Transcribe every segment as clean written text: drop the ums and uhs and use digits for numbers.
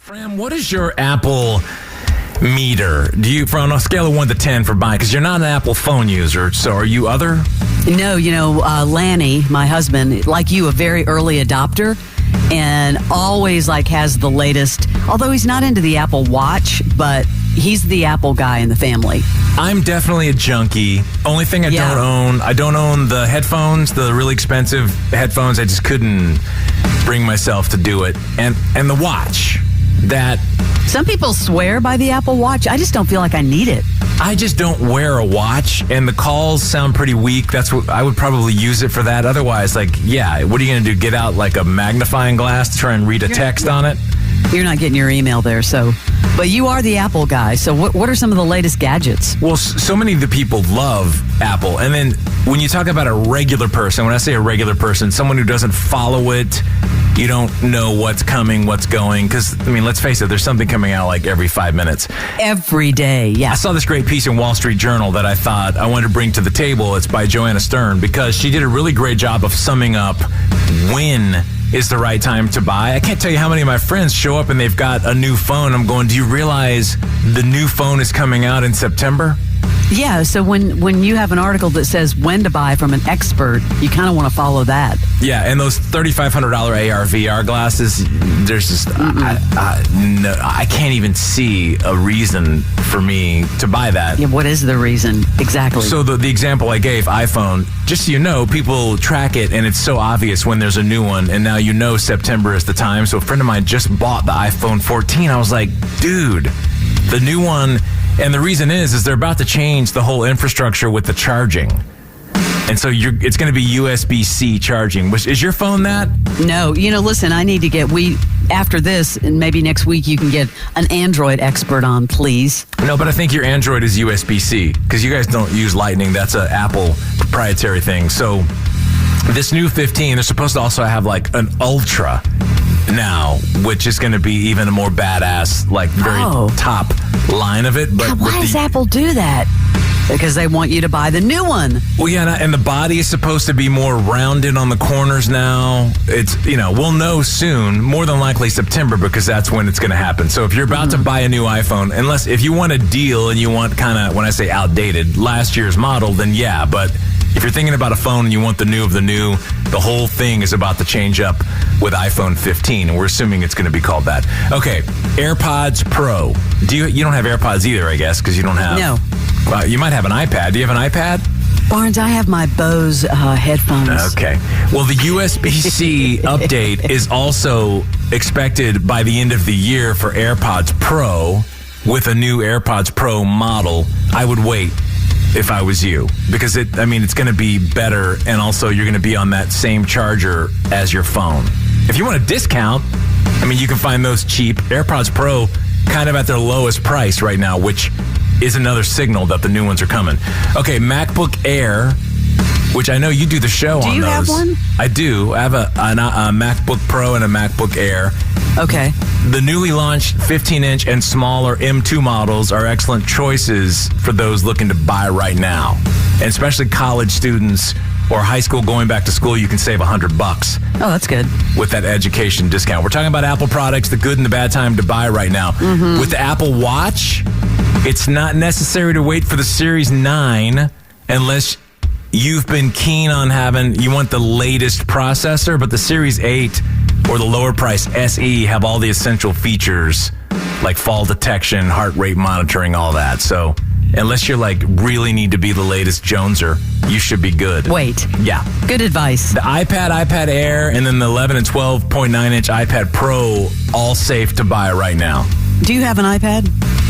Fram, what is your Apple meter? Do you, on a scale of 1 to 10 for buying? Because you're not an Apple phone user, so are you other? No, Lanny, my husband, like you, a very early adopter, and always has the latest. Although he's not into the Apple Watch, but he's the Apple guy in the family. I'm definitely a junkie. Only thing I don't own the headphones, the really expensive headphones. I just couldn't bring myself to do it. And the watch. That some people swear by the Apple Watch. I just don't feel like I need it. I just don't wear a watch, and the calls sound pretty weak. That's what I would probably use it for that. Otherwise, what are you going to do? Get out a magnifying glass to try and read a text on it? You're not getting your email there, but you are the Apple guy. So what are some of the latest gadgets? Well, so many of the people love Apple. And then when you talk about a regular person, when I say a regular person, someone who doesn't follow it, you don't know what's coming, what's going. Because, let's face it, there's something coming out every 5 minutes. Every day, yeah. I saw this great piece in Wall Street Journal that I thought I wanted to bring to the table. It's by Joanna Stern, because she did a really great job of summing up when is the right time to buy. I can't tell you how many of my friends show up and they've got a new phone. I'm going, do you realize the new phone is coming out in September? Yeah, so when you have an article that says when to buy from an expert, you kind of want to follow that. Yeah, and those $3,500 AR VR glasses, there's just, no, I can't even see a reason for me to buy that. Yeah, what is the reason exactly? So the example I gave, iPhone, just so you know, people track it and it's so obvious when there's a new one, and now September is the time. So a friend of mine just bought the iPhone 14. I was like, dude, the new one. And the reason is they're about to change the whole infrastructure with the charging. And so it's going to be USB-C charging. Is your phone that? No. Listen, I need to get, after this, and maybe next week, you can get an Android expert on, please. No, but I think your Android is USB-C, because you guys don't use Lightning. That's an Apple proprietary thing. So this new 15, they're supposed to also have an Ultra now, which is going to be even a more badass, very top line of it. But God, why does Apple do that? Because they want you to buy the new one. Well, yeah, and the body is supposed to be more rounded on the corners now. It's, we'll know soon, more than likely September, because that's when it's going to happen. So if you're about to buy a new iPhone, if you want a deal and you want kind of, when I say outdated, last year's model, then yeah, but if you're thinking about a phone and you want the new of the new, the whole thing is about to change up with iPhone 15, and we're assuming it's going to be called that. Okay, AirPods Pro. You don't have AirPods either, I guess, because you don't have... No. You might have an iPad. Do you have an iPad? Barnes, I have my Bose headphones. Okay. Well, the USB-C update is also expected by the end of the year for AirPods Pro with a new AirPods Pro model. I would wait if I was you, because it's going to be better, and also you're going to be on that same charger as your phone. If you want a discount, you can find those cheap. AirPods Pro kind of at their lowest price right now, which is another signal that the new ones are coming. Okay, MacBook Air, which I know you do the show on those. Do you have one? I do. I have a MacBook Pro and a MacBook Air. Okay. The newly launched 15-inch and smaller M2 models are excellent choices for those looking to buy right now. And especially college students or high school going back to school, you can save $100 Oh, that's good. with that education discount. We're talking about Apple products, the good and the bad time to buy right now. Mm-hmm. With the Apple Watch, it's not necessary to wait for the Series 9 unless you've been keen on you want the latest processor, but the Series 8 or the lower price SE have all the essential features like fall detection, heart rate monitoring, all that. So unless you're really need to be the latest Joneser, you should be good. Wait. Yeah. Good advice. The iPad Air, and then the 11 and 12.9-inch iPad Pro, all safe to buy right now. Do you have an iPad?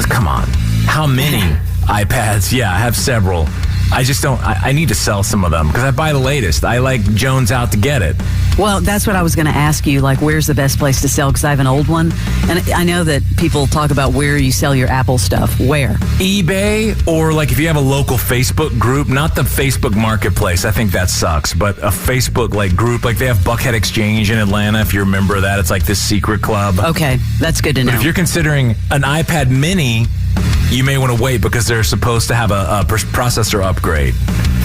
Come on. How many iPads? Yeah, I have several. I just don't, I need to sell some of them because I buy the latest. I like Jones out to get it. Well, that's what I was going to ask you, where's the best place to sell? Because I have an old one, and I know that people talk about where you sell your Apple stuff. Where? eBay, or if you have a local Facebook group, not the Facebook Marketplace. I think that sucks, but a Facebook group, they have Buckhead Exchange in Atlanta. If you're a member of that, it's this secret club. Okay, that's good to know. But if you're considering an iPad mini, you may want to wait because they're supposed to have a processor upgrade.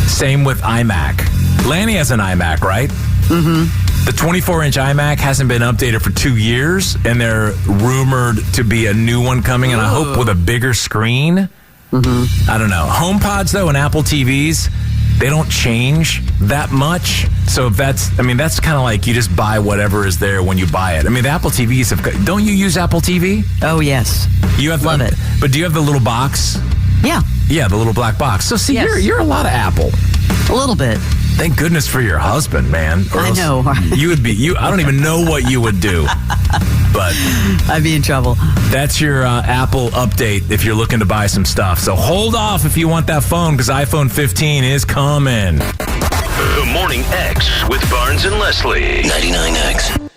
Same with iMac. Lanny has an iMac, right? Mm-hmm. The 24-inch iMac hasn't been updated for 2 years, and they're rumored to be a new one coming, and I hope with a bigger screen. I don't know. HomePods, though, and Apple TVs, they don't change that much. So if that's kind of like you just buy whatever is there when you buy it. I mean, the Apple TVs don't you use Apple TV? Oh, yes. You have Love it. But do you have the little box? Yeah. Yeah, the little black box. So see, Yes. you're a lot of Apple. A little bit. Thank goodness for your husband, man. Or I else know. You would be, I don't even know what you would do. But I'd be in trouble. that's your Apple update if you're looking to buy some stuff. So hold off if you want that phone, because iPhone 15 is coming. The Morning X with Barnes and Leslie. 99X.